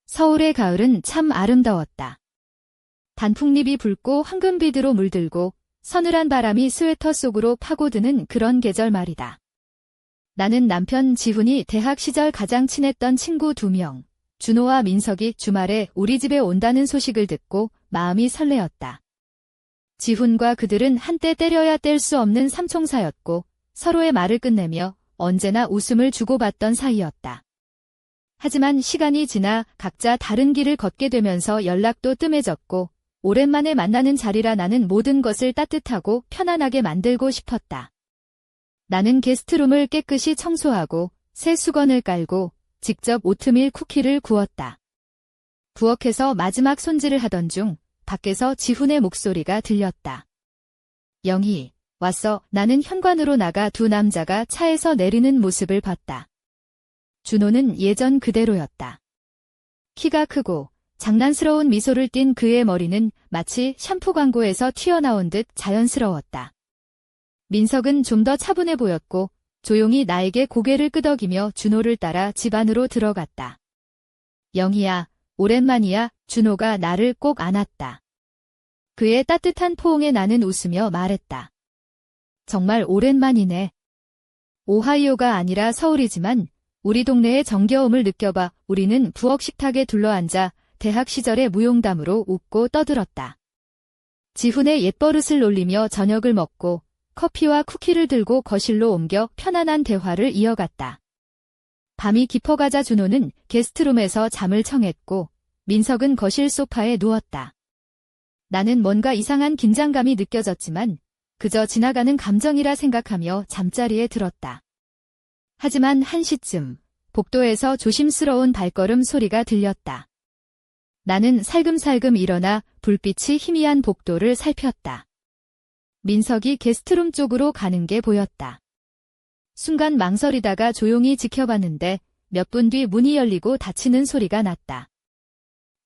서울의 가을은 참 아름다웠다. 단풍잎이 붉고 황금빛으로 물들고 서늘한 바람이 스웨터 속으로 파고드는 그런 계절 말이다. 나는 남편 지훈이 대학 시절 가장 친했던 친구 2명, 준호와 민석이 주말에 우리 집에 온다는 소식을 듣고 마음이 설레었다. 지훈과 그들은 한때 때려야 뗄 수 없는 삼총사였고 서로의 말을 끝내며 언제나 웃음을 주고받던 사이였다. 하지만 시간이 지나 각자 다른 길을 걷게 되면서 연락도 뜸해졌고 오랜만에 만나는 자리라 나는 모든 것을 따뜻하고 편안하게 만들고 싶었다. 나는 게스트룸을 깨끗이 청소하고 새 수건을 깔고 직접 오트밀 쿠키를 구웠다. 부엌에서 마지막 손질을 하던 중 밖에서 지훈의 목소리가 들렸다. 영희, 왔어. 나는 현관으로 나가 2 남자가 차에서 내리는 모습을 봤다. 준호는 예전 그대로였다. 키가 크고 장난스러운 미소를 띤 그의 머리는 마치 샴푸 광고에서 튀어나온 듯 자연스러웠다. 민석은 좀 더 차분해 보였고 조용히 나에게 고개를 끄덕이며 준호를 따라 집 안으로 들어갔다. 영희야, 오랜만이야. 준호가 나를 꼭 안았다. 그의 따뜻한 포옹에 나는 웃으며 말했다. 정말 오랜만이네. 오하이오가 아니라 서울이지만 우리 동네의 정겨움을 느껴봐. 우리는 부엌 식탁에 둘러앉아 대학 시절의 무용담으로 웃고 떠들었다. 지훈의 옛버릇을 놀리며 저녁을 먹고 커피와 쿠키를 들고 거실로 옮겨 편안한 대화를 이어갔다. 밤이 깊어가자 준호는 게스트룸에서 잠을 청했고 민석은 거실 소파에 누웠다. 나는 뭔가 이상한 긴장감이 느껴졌지만 그저 지나가는 감정이라 생각하며 잠자리에 들었다. 하지만 1시쯤 복도에서 조심스러운 발걸음 소리가 들렸다. 나는 살금살금 일어나 불빛이 희미한 복도를 살폈다. 민석이 게스트룸 쪽으로 가는 게 보였다. 순간 망설이다가 조용히 지켜봤는데 몇 분 뒤 문이 열리고 닫히는 소리가 났다.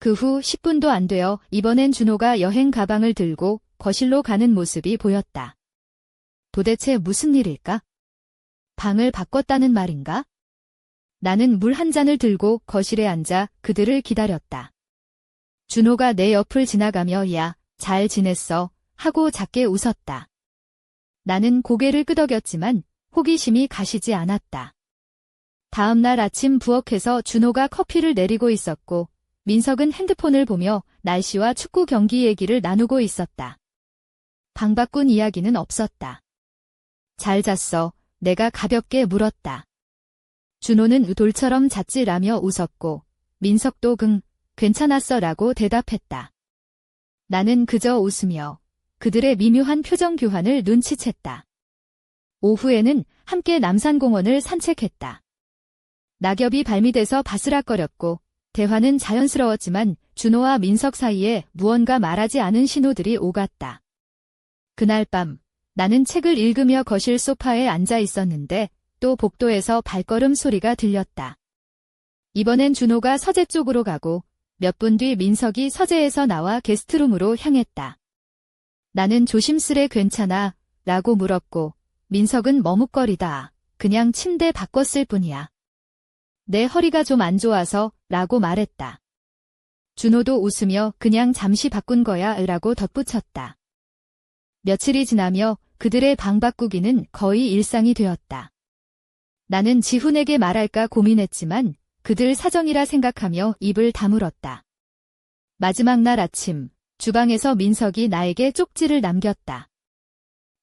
그 후 10분도 안 되어 이번엔 준호가 여행 가방을 들고 거실로 가는 모습이 보였다. 도대체 무슨 일일까? 방을 바꿨다는 말인가? 나는 물 한 잔을 들고 거실에 앉아 그들을 기다렸다. 준호가 내 옆을 지나가며 야, 잘 지냈어? 하고 작게 웃었다. 나는 고개를 끄덕였지만 호기심이 가시지 않았다. 다음 날 아침 부엌에서 준호가 커피를 내리고 있었고 민석은 핸드폰을 보며 날씨와 축구 경기 얘기를 나누고 있었다. 방 바꾼 이야기는 없었다. 잘 잤어? 내가 가볍게 물었다. 준호는 돌처럼 잤지라며 웃었고 민석도 괜찮았어 라고 대답했다. 나는 그저 웃으며 그들의 미묘한 표정 교환을 눈치챘다. 오후에는 함께 남산공원을 산책했다. 낙엽이 발밑에서 바스락거렸고 대화는 자연스러웠지만 준호와 민석 사이에 무언가 말하지 않은 신호들이 오갔다. 그날 밤 나는 책을 읽으며 거실 소파에 앉아 있었는데 또 복도에서 발걸음 소리가 들렸다. 이번엔 준호가 서재 쪽으로 가고 몇 분 뒤 민석이 서재에서 나와 게스트룸으로 향했다. 나는 조심스레 괜찮아? 라고 물었고 민석은 머뭇거리다. 그냥 침대 바꿨을 뿐이야. 내 허리가 좀 안 좋아서 라고 말했다. 준호도 웃으며 그냥 잠시 바꾼 거야 라고 덧붙였다. 며칠이 지나며 그들의 방 바꾸기는 거의 일상이 되었다. 나는 지훈에게 말할까 고민했지만 그들 사정이라 생각하며 입을 다물었다. 마지막 날 아침 주방에서 민석이 나에게 쪽지를 남겼다.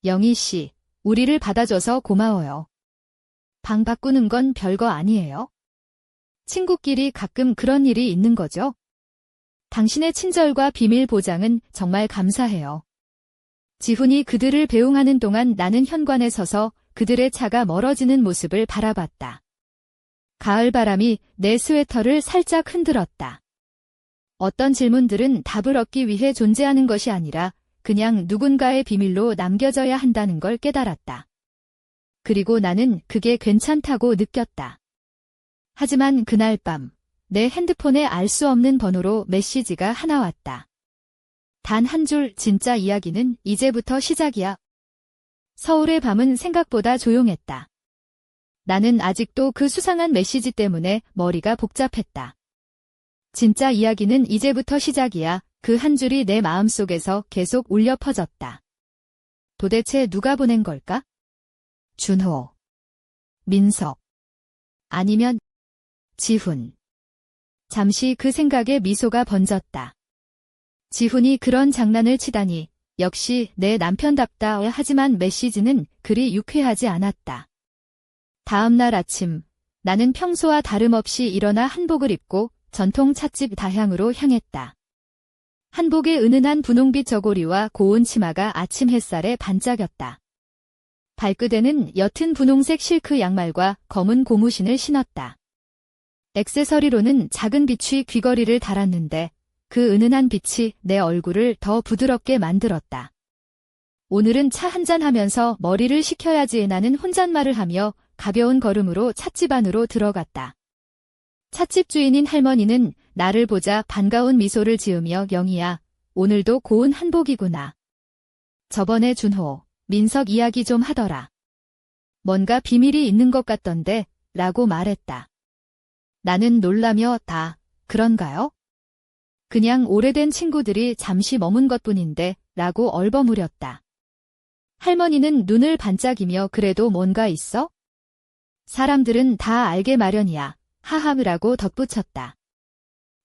영희 씨, 우리를 받아줘서 고마워요. 방 바꾸는 건 별거 아니에요. 친구끼리 가끔 그런 일이 있는 거죠. 당신의 친절과 비밀 보장은 정말 감사해요. 지훈이 그들을 배웅하는 동안 나는 현관에 서서 그들의 차가 멀어지는 모습을 바라봤다. 가을 바람이 내 스웨터를 살짝 흔들었다. 어떤 질문들은 답을 얻기 위해 존재하는 것이 아니라 그냥 누군가의 비밀로 남겨져야 한다는 걸 깨달았다. 그리고 나는 그게 괜찮다고 느꼈다. 하지만 그날 밤 내 핸드폰에 알 수 없는 번호로 메시지가 하나 왔다. 단 한 줄 진짜 이야기는 이제부터 시작이야. 서울의 밤은 생각보다 조용했다. 나는 아직도 그 수상한 메시지 때문에 머리가 복잡했다. 진짜 이야기는 이제부터 시작이야. 그 한 줄이 내 마음속에서 계속 울려 퍼졌다. 도대체 누가 보낸 걸까? 준호, 민석, 아니면 지훈. 잠시 그 생각에 미소가 번졌다. 지훈이 그런 장난을 치다니 역시 내 남편답다. 하지만 메시지는 그리 유쾌하지 않았다. 다음 날 아침 나는 평소와 다름없이 일어나 한복을 입고 전통 찻집 다향으로 향했다. 한복의 은은한 분홍빛 저고리와 고운 치마가 아침 햇살에 반짝였다. 발끝에는 옅은 분홍색 실크 양말과 검은 고무신을 신었다. 액세서리로는 작은 비추 귀걸이를 달았는데 그 은은한 빛이 내 얼굴을 더 부드럽게 만들었다. 오늘은 차 한잔 하면서 머리를 식혀야지. 나는 혼잣말을 하며 가벼운 걸음으로 찻집 안으로 들어갔다. 찻집 주인인 할머니는 나를 보자 반가운 미소를 지으며 영희야, 오늘도 고운 한복이구나. 저번에 준호, 민석 이야기 좀 하더라. 뭔가 비밀이 있는 것 같던데 라고 말했다. 나는 놀라며 다 그런가요? 그냥 오래된 친구들이 잠시 머문 것뿐인데 라고 얼버무렸다. 할머니는 눈을 반짝이며 그래도 뭔가 있어? 사람들은 다 알게 마련이야. 하하라고 덧붙였다.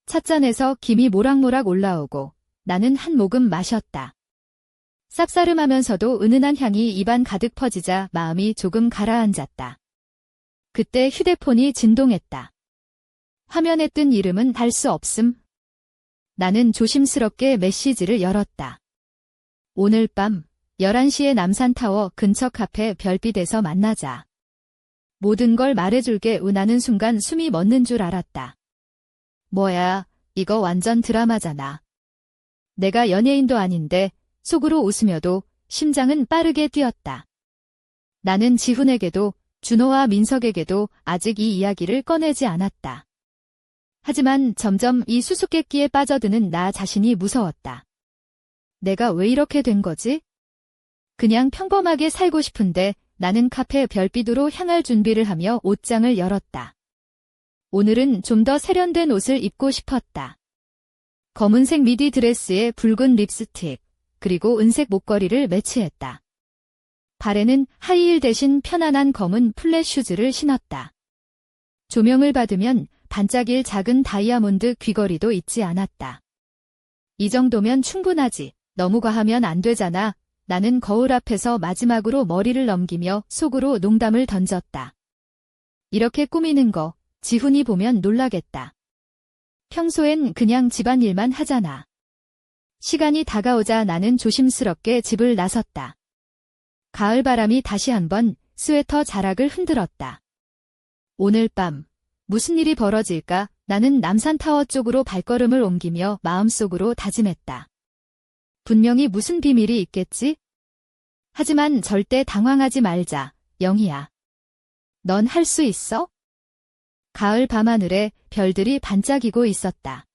찻잔에서 김이 모락모락 올라오고 나는 한 모금 마셨다. 쌉싸름하면서도 은은한 향이 입안 가득 퍼지자 마음이 조금 가라앉았다. 그때 휴대폰이 진동했다. 화면에 뜬 이름은 알 수 없음. 나는 조심스럽게 메시지를 열었다. 오늘 밤 11시에 남산타워 근처 카페 별빛에서 만나자. 모든 걸 말해줄게. 나는 순간 숨이 멎는 줄 알았다. 뭐야, 이거 완전 드라마잖아. 내가 연예인도 아닌데 속으로 웃으며도 심장은 빠르게 뛰었다. 나는 지훈에게도 준호와 민석에게도 아직 이 이야기를 꺼내지 않았다. 하지만 점점 이 수수께끼에 빠져드는 나 자신이 무서웠다. 내가 왜 이렇게 된 거지? 그냥 평범하게 살고 싶은데 나는 카페 별빛으로 향할 준비를 하며 옷장을 열었다. 오늘은 좀 더 세련된 옷을 입고 싶었다. 검은색 미디 드레스에 붉은 립스틱, 그리고 은색 목걸이를 매치했다. 발에는 하이힐 대신 편안한 검은 플랫 슈즈를 신었다. 조명을 받으면 반짝일 작은 다이아몬드 귀걸이도 잊지 않았다. 이 정도면 충분하지. 너무 과하면 안 되잖아. 나는 거울 앞에서 마지막으로 머리를 넘기며 속으로 농담을 던졌다. 이렇게 꾸미는 거 지훈이 보면 놀라겠다. 평소엔 그냥 집안일만 하잖아. 시간이 다가오자 나는 조심스럽게 집을 나섰다. 가을바람이 다시 한번 스웨터 자락을 흔들었다. 오늘 밤 무슨 일이 벌어질까? 나는 남산타워 쪽으로 발걸음을 옮기며 마음속으로 다짐했다. 분명히 무슨 비밀이 있겠지? 하지만 절대 당황하지 말자, 영희야. 넌 할 수 있어? 가을 밤하늘에 별들이 반짝이고 있었다.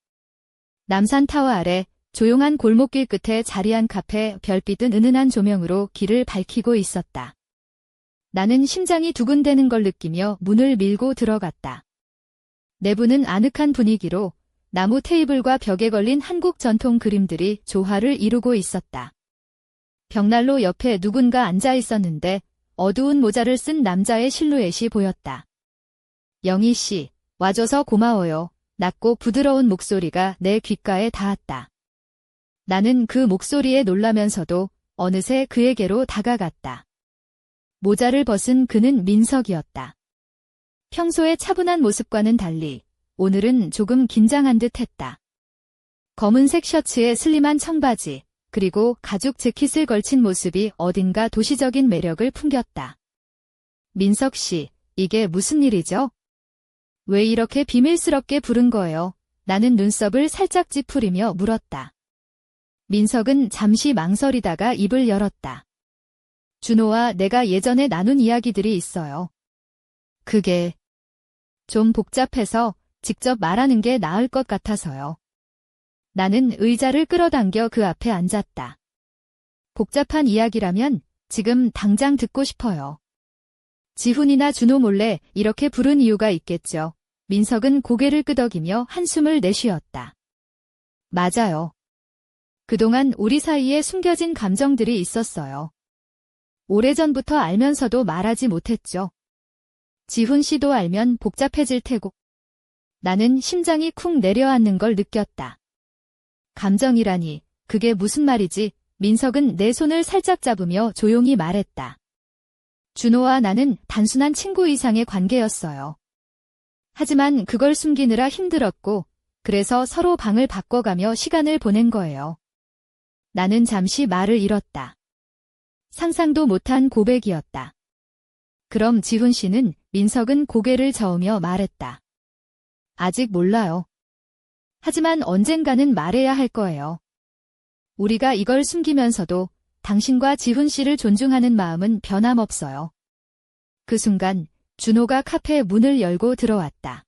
남산타워 아래 조용한 골목길 끝에 자리한 카페 별빛은 은은한 조명으로 길을 밝히고 있었다. 나는 심장이 두근대는 걸 느끼며 문을 밀고 들어갔다. 내부는 아늑한 분위기로 나무 테이블과 벽에 걸린 한국 전통 그림들이 조화를 이루고 있었다. 벽난로 옆에 누군가 앉아 있었는데 어두운 모자를 쓴 남자의 실루엣이 보였다. 영희 씨, 와줘서 고마워요. 낮고 부드러운 목소리가 내 귓가에 닿았다. 나는 그 목소리에 놀라면서도 어느새 그에게로 다가갔다. 모자를 벗은 그는 민석이었다. 평소의 차분한 모습과는 달리 오늘은 조금 긴장한 듯 했다. 검은색 셔츠에 슬림한 청바지, 그리고 가죽 재킷을 걸친 모습이 어딘가 도시적인 매력을 풍겼다. 민석 씨, 이게 무슨 일이죠? 왜 이렇게 비밀스럽게 부른 거예요? 나는 눈썹을 살짝 찌푸리며 물었다. 민석은 잠시 망설이다가 입을 열었다. 준호와 내가 예전에 나눈 이야기들이 있어요. 그게 좀 복잡해서 직접 말하는 게 나을 것 같아서요. 나는 의자를 끌어당겨 그 앞에 앉았다. 복잡한 이야기라면 지금 당장 듣고 싶어요. 지훈이나 준호 몰래 이렇게 부른 이유가 있겠죠. 민석은 고개를 끄덕이며 한숨을 내쉬었다. 맞아요. 그동안 우리 사이에 숨겨진 감정들이 있었어요. 오래전부터 알면서도 말하지 못했죠. 지훈 씨도 알면 복잡해질 테고. 나는 심장이 쿵 내려앉는 걸 느꼈다. 감정이라니, 그게 무슨 말이지? 민석은 내 손을 살짝 잡으며 조용히 말했다. 준호와 나는 단순한 친구 이상의 관계였어요. 하지만 그걸 숨기느라 힘들었고, 그래서 서로 방을 바꿔가며 시간을 보낸 거예요. 나는 잠시 말을 잃었다. 상상도 못한 고백이었다. 그럼 지훈 씨는? 민석은 고개를 저으며 말했다. 아직 몰라요. 하지만 언젠가는 말해야 할 거예요. 우리가 이걸 숨기면서도 당신과 지훈 씨를 존중하는 마음은 변함없어요. 그 순간 준호가 카페 문을 열고 들어왔다.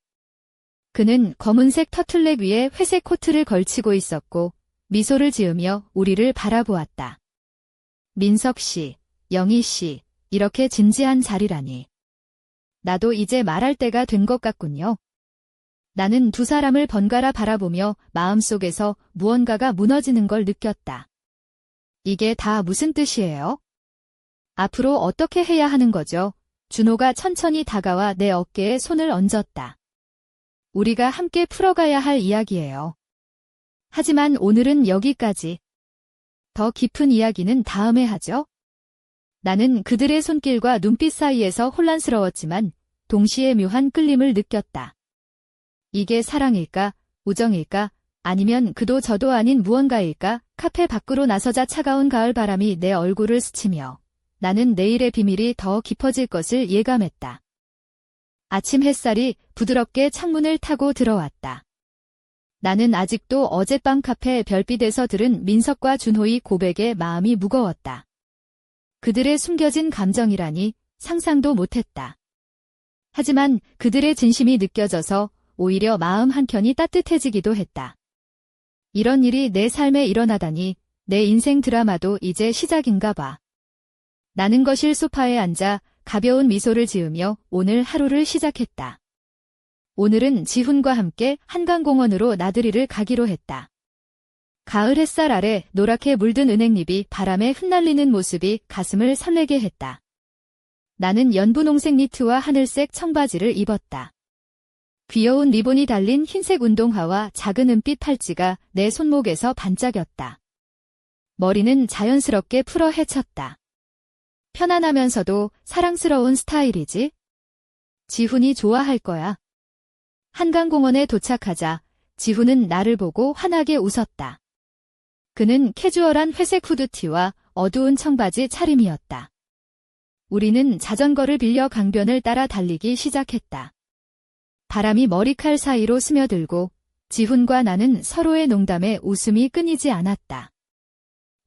그는 검은색 터틀넥 위에 회색 코트를 걸치고 있었고 미소를 지으며 우리를 바라보았다. 민석 씨, 영희 씨, 이렇게 진지한 자리라니. 나도 이제 말할 때가 된 것 같군요. 나는 두 사람을 번갈아 바라보며 마음속에서 무언가가 무너지는 걸 느꼈다. 이게 다 무슨 뜻이에요? 앞으로 어떻게 해야 하는 거죠? 준호가 천천히 다가와 내 어깨에 손을 얹었다. 우리가 함께 풀어가야 할 이야기예요. 하지만 오늘은 여기까지. 더 깊은 이야기는 다음에 하죠. 나는 그들의 손길과 눈빛 사이에서 혼란스러웠지만 동시에 묘한 끌림을 느꼈다. 이게 사랑일까? 우정일까? 아니면 그도 저도 아닌 무언가일까? 카페 밖으로 나서자 차가운 가을 바람이 내 얼굴을 스치며 나는 내일의 비밀이 더 깊어질 것을 예감했다. 아침 햇살이 부드럽게 창문을 타고 들어왔다. 나는 아직도 어젯밤 카페 별빛에서 들은 민석과 준호의 고백에 마음이 무거웠다. 그들의 숨겨진 감정이라니 상상도 못했다. 하지만 그들의 진심이 느껴져서 오히려 마음 한켠이 따뜻해지기도 했다. 이런 일이 내 삶에 일어나다니 내 인생 드라마도 이제 시작인가 봐. 나는 거실 소파에 앉아 가벼운 미소를 지으며 오늘 하루를 시작했다. 오늘은 지훈과 함께 한강공원으로 나들이를 가기로 했다. 가을 햇살 아래 노랗게 물든 은행잎이 바람에 흩날리는 모습이 가슴을 설레게 했다. 나는 연분홍색 니트와 하늘색 청바지를 입었다. 귀여운 리본이 달린 흰색 운동화와 작은 은빛 팔찌가 내 손목에서 반짝였다. 머리는 자연스럽게 풀어 헤쳤다. 편안하면서도 사랑스러운 스타일이지? 지훈이 좋아할 거야. 한강공원에 도착하자 지훈은 나를 보고 환하게 웃었다. 그는 캐주얼한 회색 후드티와 어두운 청바지 차림이었다. 우리는 자전거를 빌려 강변을 따라 달리기 시작했다. 바람이 머리칼 사이로 스며들고 지훈과 나는 서로의 농담에 웃음이 끊이지 않았다.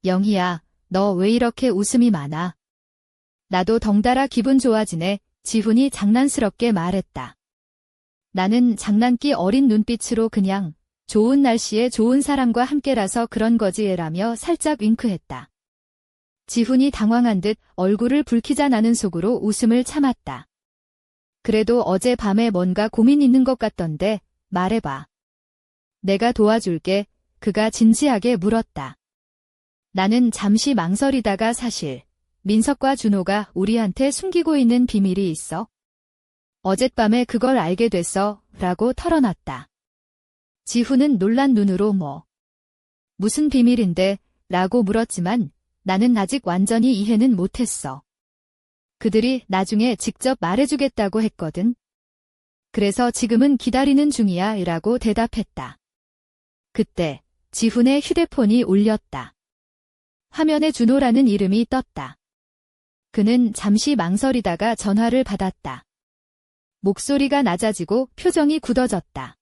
영희야, 너 왜 이렇게 웃음이 많아? 나도 덩달아 기분 좋아지네. 지훈이 장난스럽게 말했다. 나는 장난기 어린 눈빛으로 그냥 좋은 날씨에 좋은 사람과 함께라서 그런 거지라며 살짝 윙크했다. 지훈이 당황한 듯 얼굴을 붉히자 나는 속으로 웃음을 참았다. 그래도 어젯밤에 뭔가 고민 있는 것 같던데 말해봐. 내가 도와줄게. 그가 진지하게 물었다. 나는 잠시 망설이다가 사실 민석과 준호가 우리한테 숨기고 있는 비밀이 있어. 어젯밤에 그걸 알게 됐어 라고 털어놨다. 지훈은 놀란 눈으로 무슨 비밀인데? 라고 물었지만 나는 아직 완전히 이해는 못했어. 그들이 나중에 직접 말해주겠다고 했거든. 그래서 지금은 기다리는 중이야 라고 대답했다. 그때 지훈의 휴대폰이 울렸다. 화면에 준호라는 이름이 떴다. 그는 잠시 망설이다가 전화를 받았다. 목소리가 낮아지고 표정이 굳어졌다.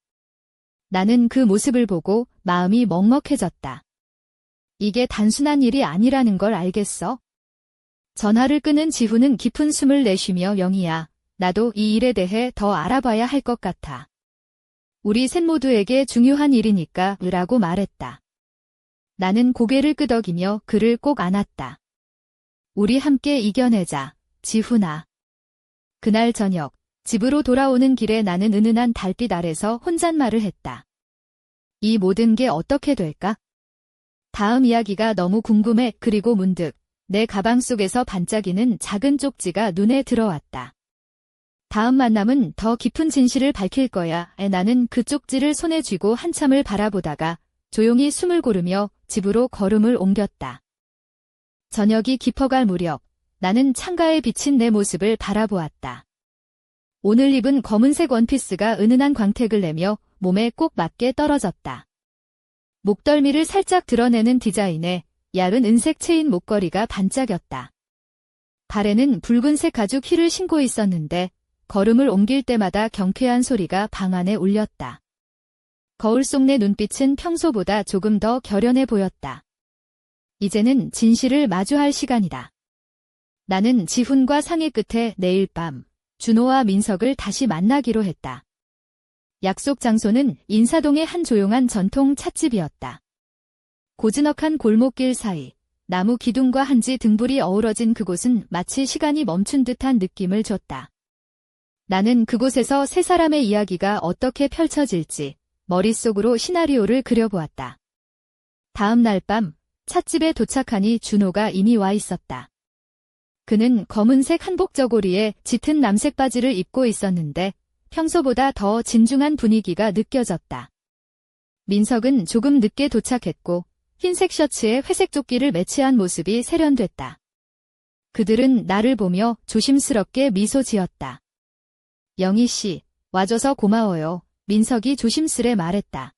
나는 그 모습을 보고 마음이 먹먹해졌다. 이게 단순한 일이 아니라는 걸 알겠어? 전화를 끊은 지훈은 깊은 숨을 내쉬며 영희야, 나도 이 일에 대해 더 알아봐야 할 것 같아. 우리 셋 모두에게 중요한 일이니까 라고 말했다. 나는 고개를 끄덕이며 그를 꼭 안았다. 우리 함께 이겨내자, 지훈아. 그날 저녁 집으로 돌아오는 길에 나는 은은한 달빛 아래서 혼잣말을 했다. 이 모든 게 어떻게 될까? 다음 이야기가 너무 궁금해. 그리고 문득 내 가방 속에서 반짝이는 작은 쪽지가 눈에 들어왔다. 다음 만남은 더 깊은 진실을 밝힐 거야. 나는 그 쪽지를 손에 쥐고 한참을 바라보다가 조용히 숨을 고르며 집으로 걸음을 옮겼다. 저녁이 깊어갈 무렵 나는 창가에 비친 내 모습을 바라보았다. 오늘 입은 검은색 원피스가 은은한 광택을 내며 몸에 꼭 맞게 떨어졌다. 목덜미를 살짝 드러내는 디자인에 얇은 은색 체인 목걸이가 반짝였다. 발에는 붉은색 가죽 힐을 신고 있었는데 걸음을 옮길 때마다 경쾌한 소리가 방 안에 울렸다. 거울 속 내 눈빛은 평소보다 조금 더 결연해 보였다. 이제는 진실을 마주할 시간이다. 나는 지훈과 상의 끝에 내일 밤 준호와 민석을 다시 만나기로 했다. 약속 장소는 인사동의 한 조용한 전통 찻집이었다. 고즈넉한 골목길 사이 나무 기둥과 한지 등불이 어우러진 그곳은 마치 시간이 멈춘 듯한 느낌을 줬다. 나는 그곳에서 세 사람의 이야기가 어떻게 펼쳐질지 머릿속으로 시나리오를 그려보았다. 다음 날 밤 찻집에 도착하니 준호가 이미 와 있었다. 그는 검은색 한복 저고리에 짙은 남색 바지를 입고 있었는데 평소보다 더 진중한 분위기가 느껴졌다. 민석은 조금 늦게 도착했고 흰색 셔츠에 회색 조끼를 매치한 모습이 세련됐다. 그들은 나를 보며 조심스럽게 미소 지었다. 영희 씨, 와줘서 고마워요. 민석이 조심스레 말했다.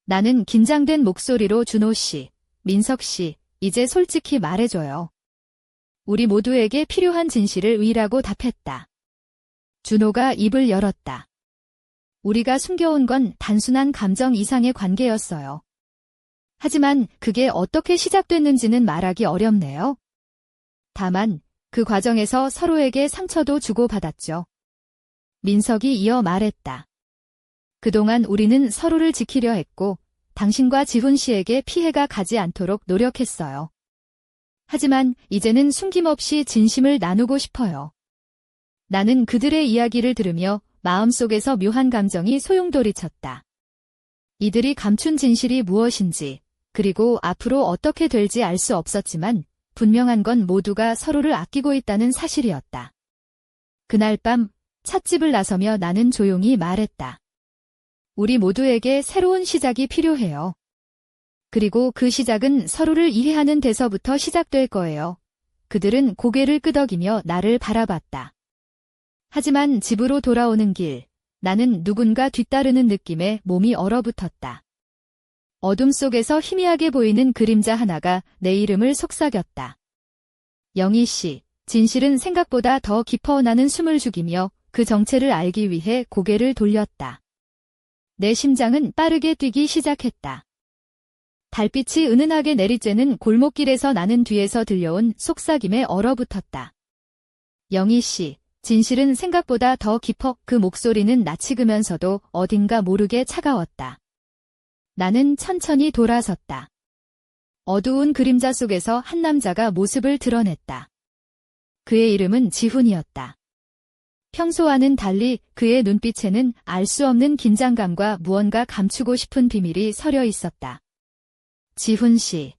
나는 긴장된 목소리로 준호 씨, 민석 씨, 이제 솔직히 말해줘요. 우리 모두에게 필요한 진실을 의라고 답했다. 준호가 입을 열었다. 우리가 숨겨온 건 단순한 감정 이상의 관계였어요. 하지만 그게 어떻게 시작됐는지는 말하기 어렵네요. 다만 그 과정에서 서로에게 상처도 주고받았죠. 민석이 이어 말했다. 그동안 우리는 서로를 지키려 했고 당신과 지훈 씨에게 피해가 가지 않도록 노력했어요. 하지만 이제는 숨김없이 진심을 나누고 싶어요. 나는 그들의 이야기를 들으며 마음속에서 묘한 감정이 소용돌이쳤다. 이들이 감춘 진실이 무엇인지, 그리고 앞으로 어떻게 될지 알 수 없었지만 분명한 건 모두가 서로를 아끼고 있다는 사실이었다. 그날 밤 찻집을 나서며 나는 조용히 말했다. 우리 모두에게 새로운 시작이 필요해요. 그리고 그 시작은 서로를 이해하는 데서부터 시작될 거예요. 그들은 고개를 끄덕이며 나를 바라봤다. 하지만 집으로 돌아오는 길, 나는 누군가 뒤따르는 느낌에 몸이 얼어붙었다. 어둠 속에서 희미하게 보이는 그림자 하나가 내 이름을 속삭였다. 영희 씨, 진실은 생각보다 더 깊어. 나는 숨을 죽이며 그 정체를 알기 위해 고개를 돌렸다. 내 심장은 빠르게 뛰기 시작했다. 달빛이 은은하게 내리쬐는 골목길에서 나는 뒤에서 들려온 속삭임에 얼어붙었다. 영희 씨, 진실은 생각보다 더 깊어. 그 목소리는 낯익으면서도 어딘가 모르게 차가웠다. 나는 천천히 돌아섰다. 어두운 그림자 속에서 한 남자가 모습을 드러냈다. 그의 이름은 지훈이었다. 평소와는 달리 그의 눈빛에는 알 수 없는 긴장감과 무언가 감추고 싶은 비밀이 서려 있었다. 지훈 씨.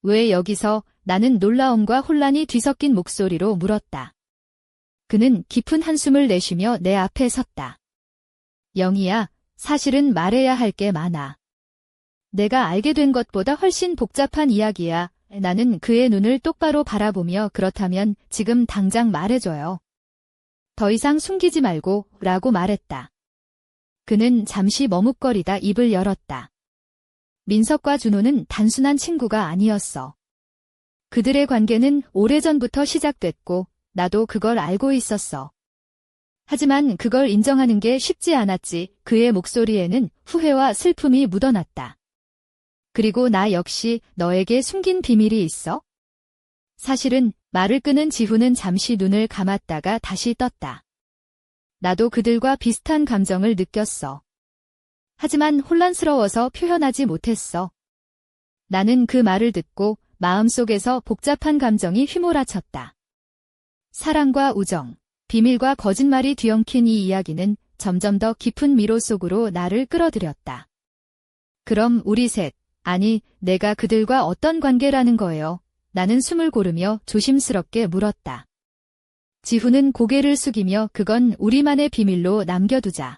왜 여기서? 나는 놀라움과 혼란이 뒤섞인 목소리로 물었다. 그는 깊은 한숨을 내쉬며 내 앞에 섰다. 영희야, 사실은 말해야 할 게 많아. 내가 알게 된 것보다 훨씬 복잡한 이야기야. 나는 그의 눈을 똑바로 바라보며 그렇다면 지금 당장 말해줘요. 더 이상 숨기지 말고 라고 말했다. 그는 잠시 머뭇거리다 입을 열었다. 민석과 준호는 단순한 친구가 아니었어. 그들의 관계는 오래전부터 시작됐고 나도 그걸 알고 있었어. 하지만 그걸 인정하는 게 쉽지 않았지. 그의 목소리에는 후회와 슬픔이 묻어났다. 그리고 나 역시 너에게 숨긴 비밀이 있어? 사실은 말을 끄는 지훈은 잠시 눈을 감았다가 다시 떴다. 나도 그들과 비슷한 감정을 느꼈어. 하지만 혼란스러워서 표현하지 못했어. 나는 그 말을 듣고 마음속에서 복잡한 감정이 휘몰아쳤다. 사랑과 우정, 비밀과 거짓말이 뒤엉킨 이 이야기는 점점 더 깊은 미로 속으로 나를 끌어들였다. 그럼 우리 셋, 아니, 내가 그들과 어떤 관계라는 거예요? 나는 숨을 고르며 조심스럽게 물었다. 지훈은 고개를 숙이며 그건 우리만의 비밀로 남겨두자.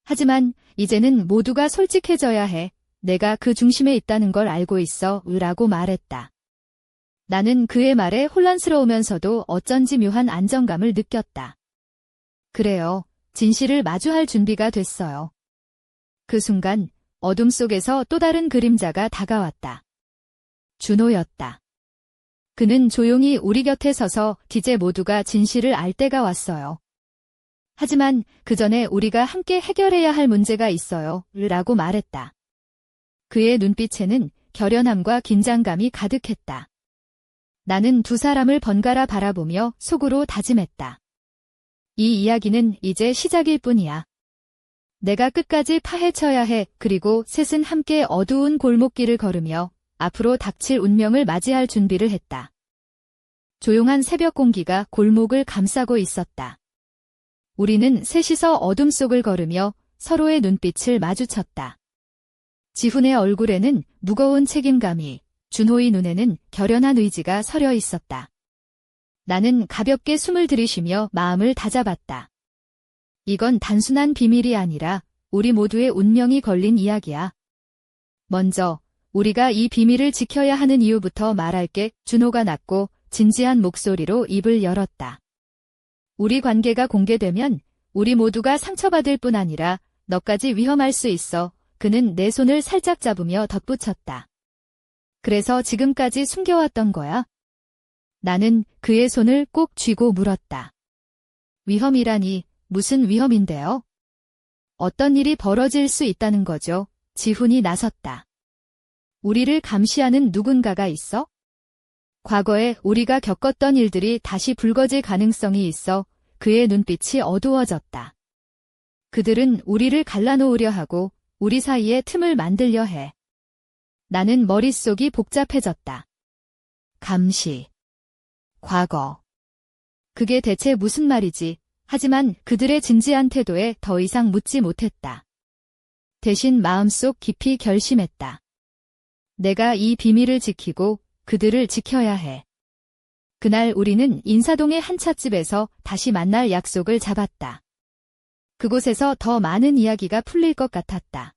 하지만 이제는 모두가 솔직해져야 해. 내가 그 중심에 있다는 걸 알고 있어. 라고 말했다. 나는 그의 말에 혼란스러우면서도 어쩐지 묘한 안정감을 느꼈다. 그래요. 진실을 마주할 준비가 됐어요. 그 순간 어둠 속에서 또 다른 그림자가 다가왔다. 준호였다. 그는 조용히 우리 곁에 서서 이제 모두가 진실을 알 때가 왔어요. 하지만 그 전에 우리가 함께 해결해야 할 문제가 있어요. 라고 말했다. 그의 눈빛에는 결연함과 긴장감이 가득했다. 나는 두 사람을 번갈아 바라보며 속으로 다짐했다. 이 이야기는 이제 시작일 뿐이야. 내가 끝까지 파헤쳐야 해. 그리고 셋은 함께 어두운 골목길을 걸으며 앞으로 닥칠 운명을 맞이할 준비를 했다. 조용한 새벽 공기가 골목을 감싸고 있었다. 우리는 셋이서 어둠 속을 걸으며 서로의 눈빛을 마주쳤다. 지훈의 얼굴에는 무거운 책임감이, 준호의 눈에는 결연한 의지가 서려 있었다. 나는 가볍게 숨을 들이쉬며 마음을 다잡았다. 이건 단순한 비밀이 아니라 우리 모두의 운명이 걸린 이야기야. 먼저 우리가 이 비밀을 지켜야 하는 이유부터 말할게. 준호가 낮고 진지한 목소리로 입을 열었다. 우리 관계가 공개되면 우리 모두가 상처받을 뿐 아니라 너까지 위험할 수 있어. 그는 내 손을 살짝 잡으며 덧붙였다. 그래서 지금까지 숨겨왔던 거야? 나는 그의 손을 꼭 쥐고 물었다. 위험이라니 무슨 위험인데요? 어떤 일이 벌어질 수 있다는 거죠? 지훈이 나섰다. 우리를 감시하는 누군가가 있어? 과거에 우리가 겪었던 일들이 다시 불거질 가능성이 있어. 그의 눈빛이 어두워졌다. 그들은 우리를 갈라놓으려 하고 우리 사이에 틈을 만들려 해. 나는 머릿속이 복잡해졌다. 감시. 과거. 그게 대체 무슨 말이지? 하지만 그들의 진지한 태도에 더 이상 묻지 못했다. 대신 마음속 깊이 결심했다. 내가 이 비밀을 지키고 그들을 지켜야 해. 그날 우리는 인사동의 한 찻집에서 다시 만날 약속을 잡았다. 그곳에서 더 많은 이야기가 풀릴 것 같았다.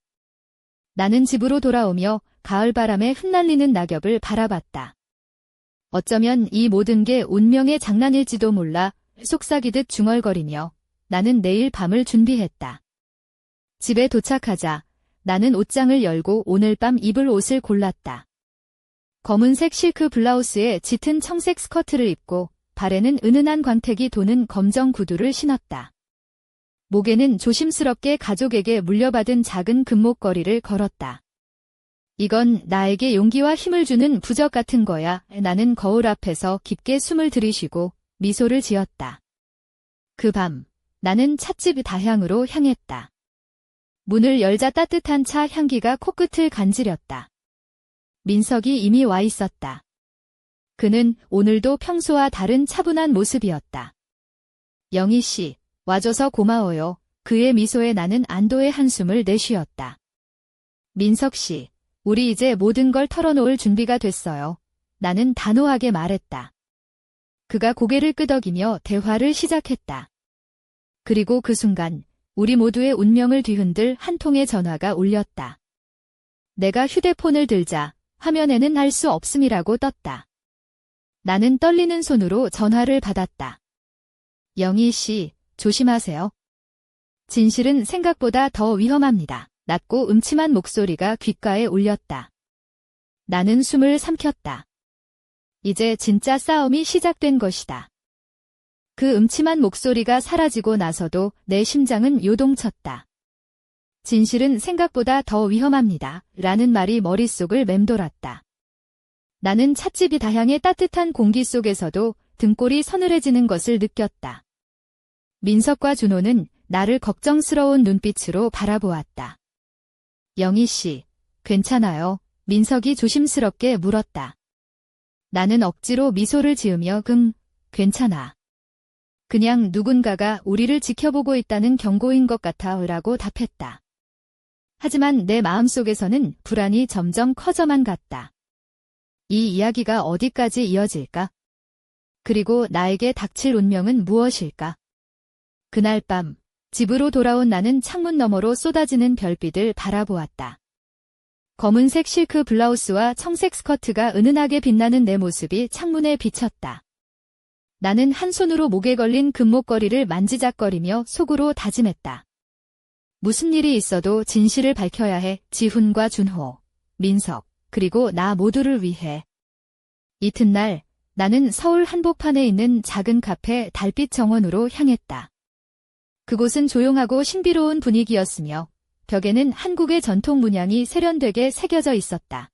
나는 집으로 돌아오며 가을바람에 흩날리는 낙엽을 바라봤다. 어쩌면 이 모든 게 운명의 장난일지도 몰라. 속삭이듯 중얼거리며 나는 내일 밤을 준비했다. 집에 도착하자 나는 옷장을 열고 오늘 밤 입을 옷을 골랐다. 검은색 실크 블라우스에 짙은 청색 스커트를 입고 발에는 은은한 광택이 도는 검정 구두를 신었다. 목에는 조심스럽게 가족에게 물려받은 작은 금목걸이를 걸었다. 이건 나에게 용기와 힘을 주는 부적 같은 거야. 나는 거울 앞에서 깊게 숨을 들이쉬고 미소를 지었다. 그 밤, 나는 찻집 다향으로 향했다. 문을 열자 따뜻한 차 향기가 코끝을 간지렸다. 민석이 이미 와 있었다. 그는 오늘도 평소와 다른 차분한 모습이었다. 영희 씨, 와줘서 고마워요. 그의 미소에 나는 안도의 한숨을 내쉬었다. 민석 씨, 우리 이제 모든 걸 털어놓을 준비가 됐어요. 나는 단호하게 말했다. 그가 고개를 끄덕이며 대화를 시작했다. 그리고 그 순간 우리 모두의 운명을 뒤흔들 한 통의 전화가 울렸다. 내가 휴대폰을 들자 화면에는 알 수 없음이라고 떴다. 나는 떨리는 손으로 전화를 받았다. 영희 씨, 조심하세요. 진실은 생각보다 더 위험합니다. 낮고 음침한 목소리가 귓가에 울렸다. 나는 숨을 삼켰다. 이제 진짜 싸움이 시작된 것이다. 그 음침한 목소리가 사라지고 나서도 내 심장은 요동쳤다. 진실은 생각보다 더 위험합니다. 라는 말이 머릿속을 맴돌았다. 나는 찻집이 다향의 따뜻한 공기 속에서도 등골이 서늘해지는 것을 느꼈다. 민석과 준호는 나를 걱정스러운 눈빛으로 바라보았다. 영희 씨, 괜찮아요? 민석이 조심스럽게 물었다. 나는 억지로 미소를 지으며 괜찮아. 그냥 누군가가 우리를 지켜보고 있다는 경고인 것 같아 라고 답했다. 하지만 내 마음속에서는 불안이 점점 커져만 갔다. 이 이야기가 어디까지 이어질까? 그리고 나에게 닥칠 운명은 무엇일까? 그날 밤, 집으로 돌아온 나는 창문 너머로 쏟아지는 별빛을 바라보았다. 검은색 실크 블라우스와 청색 스커트가 은은하게 빛나는 내 모습이 창문에 비쳤다. 나는 한 손으로 목에 걸린 금목걸이를 만지작거리며 속으로 다짐했다. 무슨 일이 있어도 진실을 밝혀야 해. 지훈과 준호, 민석, 그리고 나 모두를 위해. 이튿날 나는 서울 한복판에 있는 작은 카페 달빛 정원으로 향했다. 그곳은 조용하고 신비로운 분위기였으며 벽에는 한국의 전통 문양이 세련되게 새겨져 있었다.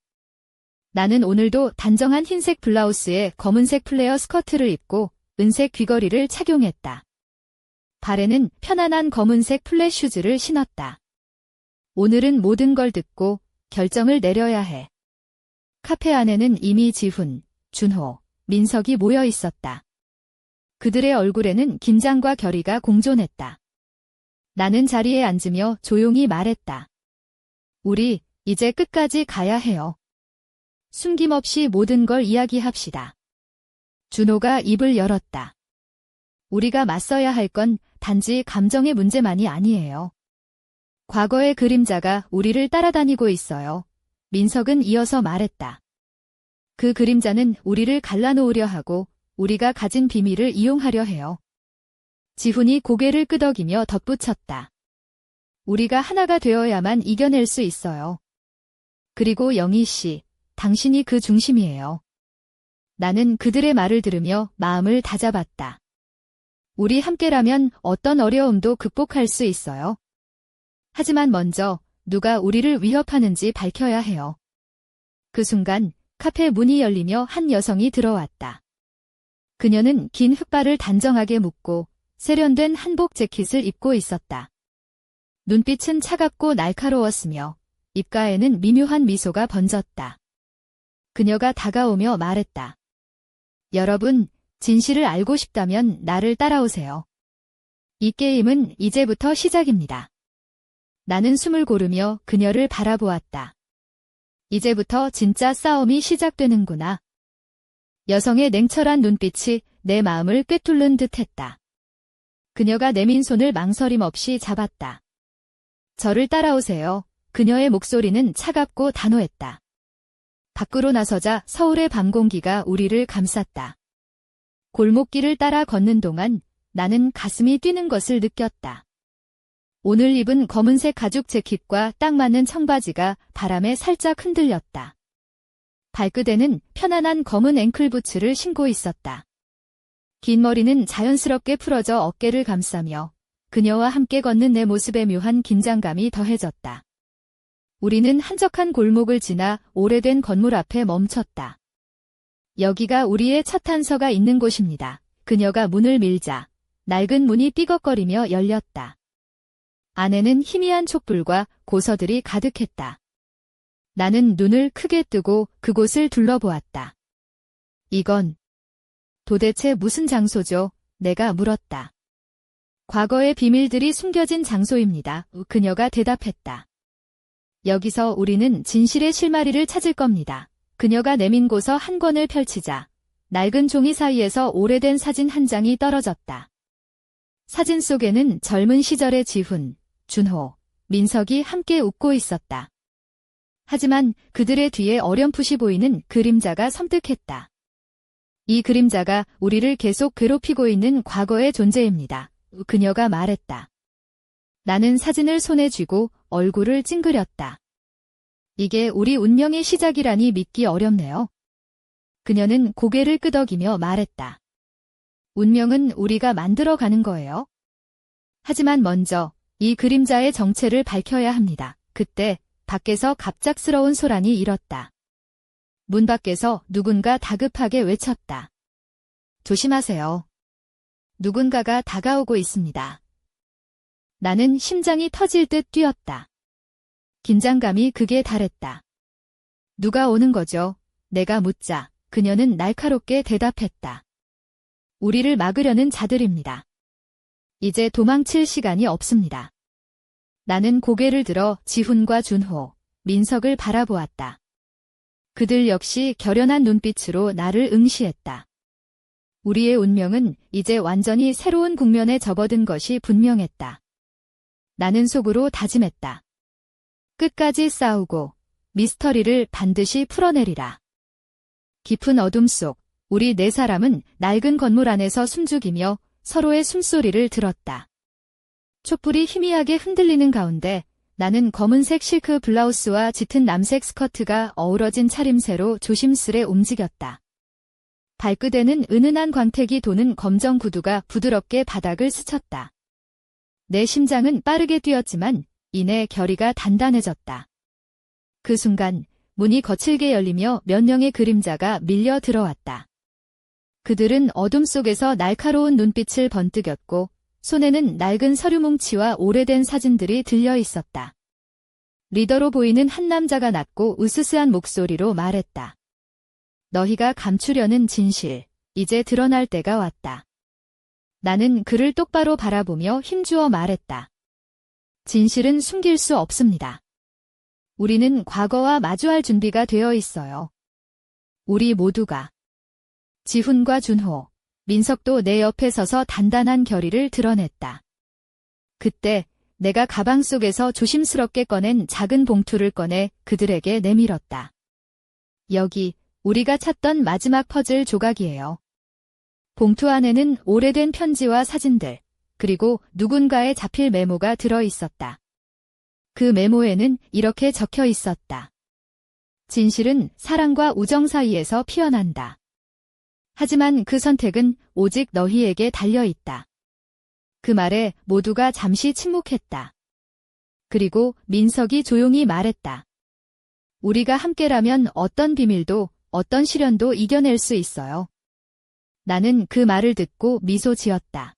나는 오늘도 단정한 흰색 블라우스에 검은색 플레어 스커트를 입고 은색 귀걸이를 착용했다. 발에는 편안한 검은색 플랫 슈즈를 신었다. 오늘은 모든 걸 듣고 결정을 내려야 해. 카페 안에는 이미 지훈, 준호, 민석이 모여 있었다. 그들의 얼굴에는 긴장과 결의가 공존했다. 나는 자리에 앉으며 조용히 말했다. 우리 이제 끝까지 가야 해요. 숨김없이 모든 걸 이야기합시다. 준호가 입을 열었다. 우리가 맞서야 할 건 단지 감정의 문제만이 아니에요. 과거의 그림자가 우리를 따라다니고 있어요. 민석은 이어서 말했다. 그 그림자는 우리를 갈라놓으려 하고 우리가 가진 비밀을 이용하려 해요. 지훈이 고개를 끄덕이며 덧붙였다. 우리가 하나가 되어야만 이겨낼 수 있어요. 그리고 영희 씨, 당신이 그 중심이에요. 나는 그들의 말을 들으며 마음을 다잡았다. 우리 함께라면 어떤 어려움도 극복할 수 있어요. 하지만 먼저 누가 우리를 위협하는지 밝혀야 해요. 그 순간 카페 문이 열리며 한 여성이 들어왔다. 그녀는 긴 흑발을 단정하게 묶고 세련된 한복 재킷을 입고 있었다. 눈빛은 차갑고 날카로웠으며 입가에는 미묘한 미소가 번졌다. 그녀가 다가오며 말했다. 여러분, 진실을 알고 싶다면 나를 따라오세요. 이 게임은 이제부터 시작입니다. 나는 숨을 고르며 그녀를 바라보았다. 이제부터 진짜 싸움이 시작되는구나. 여성의 냉철한 눈빛이 내 마음을 꿰뚫는 듯했다. 그녀가 내민 손을 망설임 없이 잡았다. 저를 따라오세요. 그녀의 목소리는 차갑고 단호했다. 밖으로 나서자 서울의 밤 공기가 우리를 감쌌다. 골목길을 따라 걷는 동안 나는 가슴이 뛰는 것을 느꼈다. 오늘 입은 검은색 가죽 재킷과 딱 맞는 청바지가 바람에 살짝 흔들렸다. 발끝에는 편안한 검은 앵클부츠를 신고 있었다. 긴 머리는 자연스럽게 풀어져 어깨를 감싸며 그녀와 함께 걷는 내 모습에 묘한 긴장감이 더해졌다. 우리는 한적한 골목을 지나 오래된 건물 앞에 멈췄다. 여기가 우리의 첫 단서가 있는 곳입니다. 그녀가 문을 밀자 낡은 문이 삐걱거리며 열렸다. 안에는 희미한 촛불과 고서들이 가득했다. 나는 눈을 크게 뜨고 그곳을 둘러보았다. 이건 도대체 무슨 장소죠? 내가 물었다. 과거의 비밀들이 숨겨진 장소입니다. 그녀가 대답했다. 여기서 우리는 진실의 실마리를 찾을 겁니다. 그녀가 내민 고서 한 권을 펼치자 낡은 종이 사이에서 오래된 사진 한 장이 떨어졌다. 사진 속에는 젊은 시절의 지훈, 준호, 민석이 함께 웃고 있었다. 하지만 그들의 뒤에 어렴풋이 보이는 그림자가 섬뜩했다. 이 그림자가 우리를 계속 괴롭히고 있는 과거의 존재입니다. 그녀가 말했다. 나는 사진을 손에 쥐고 얼굴을 찡그렸다. 이게 우리 운명의 시작이라니 믿기 어렵네요. 그녀는 고개를 끄덕이며 말했다. 운명은 우리가 만들어가는 거예요. 하지만 먼저 이 그림자의 정체를 밝혀야 합니다. 그때 밖에서 갑작스러운 소란이 일었다. 문 밖에서 누군가 다급하게 외쳤다. 조심하세요. 누군가가 다가오고 있습니다. 나는 심장이 터질 듯 뛰었다. 긴장감이 극에 달했다. 누가 오는 거죠? 내가 묻자 그녀는 날카롭게 대답했다. 우리를 막으려는 자들입니다. 이제 도망칠 시간이 없습니다. 나는 고개를 들어 지훈과 준호, 민석을 바라보았다. 그들 역시 결연한 눈빛으로 나를 응시했다. 우리의 운명은 이제 완전히 새로운 국면에 접어든 것이 분명했다. 나는 속으로 다짐했다. 끝까지 싸우고 미스터리를 반드시 풀어내리라. 깊은 어둠 속 우리 네 사람은 낡은 건물 안에서 숨죽이며 서로의 숨소리를 들었다. 촛불이 희미하게 흔들리는 가운데 나는 검은색 실크 블라우스와 짙은 남색 스커트가 어우러진 차림새로 조심스레 움직였다. 발끝에는 은은한 광택이 도는 검정 구두가 부드럽게 바닥을 스쳤다. 내 심장은 빠르게 뛰었지만 이내 결의가 단단해졌다. 그 순간 문이 거칠게 열리며 몇 명의 그림자가 밀려 들어왔다. 그들은 어둠 속에서 날카로운 눈빛을 번뜩였고 손에는 낡은 서류 뭉치와 오래된 사진들이 들려 있었다. 리더로 보이는 한 남자가 낮고 으스스한 목소리로 말했다. 너희가 감추려는 진실, 이제 드러날 때가 왔다. 나는 그를 똑바로 바라보며 힘주어 말했다. 진실은 숨길 수 없습니다. 우리는 과거와 마주할 준비가 되어 있어요. 우리 모두가. 지훈과 준호, 민석도 내 옆에 서서 단단한 결의를 드러냈다. 그때 내가 가방 속에서 조심스럽게 꺼낸 작은 봉투를 꺼내 그들에게 내밀었다. 여기 우리가 찾던 마지막 퍼즐 조각이에요. 봉투 안에는 오래된 편지와 사진들, 그리고 누군가의 자필 메모가 들어 있었다. 그 메모에는 이렇게 적혀 있었다. 진실은 사랑과 우정 사이에서 피어난다. 하지만 그 선택은 오직 너희에게 달려있다. 그 말에 모두가 잠시 침묵했다. 그리고 민석이 조용히 말했다. 우리가 함께라면 어떤 비밀도 어떤 시련도 이겨낼 수 있어요. 나는 그 말을 듣고 미소 지었다.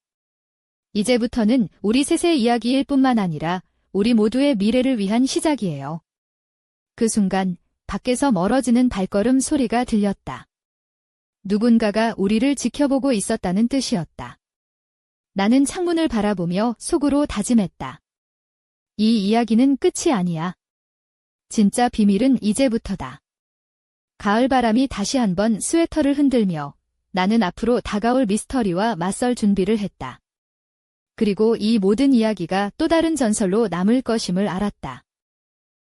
이제부터는 우리 셋의 이야기일 뿐만 아니라 우리 모두의 미래를 위한 시작이에요. 그 순간 밖에서 멀어지는 발걸음 소리가 들렸다. 누군가가 우리를 지켜보고 있었다는 뜻이었다. 나는 창문을 바라보며 속으로 다짐했다. 이 이야기는 끝이 아니야. 진짜 비밀은 이제부터다. 가을바람이 다시 한번 스웨터를 흔들며 나는 앞으로 다가올 미스터리와 맞설 준비를 했다. 그리고 이 모든 이야기가 또 다른 전설로 남을 것임을 알았다.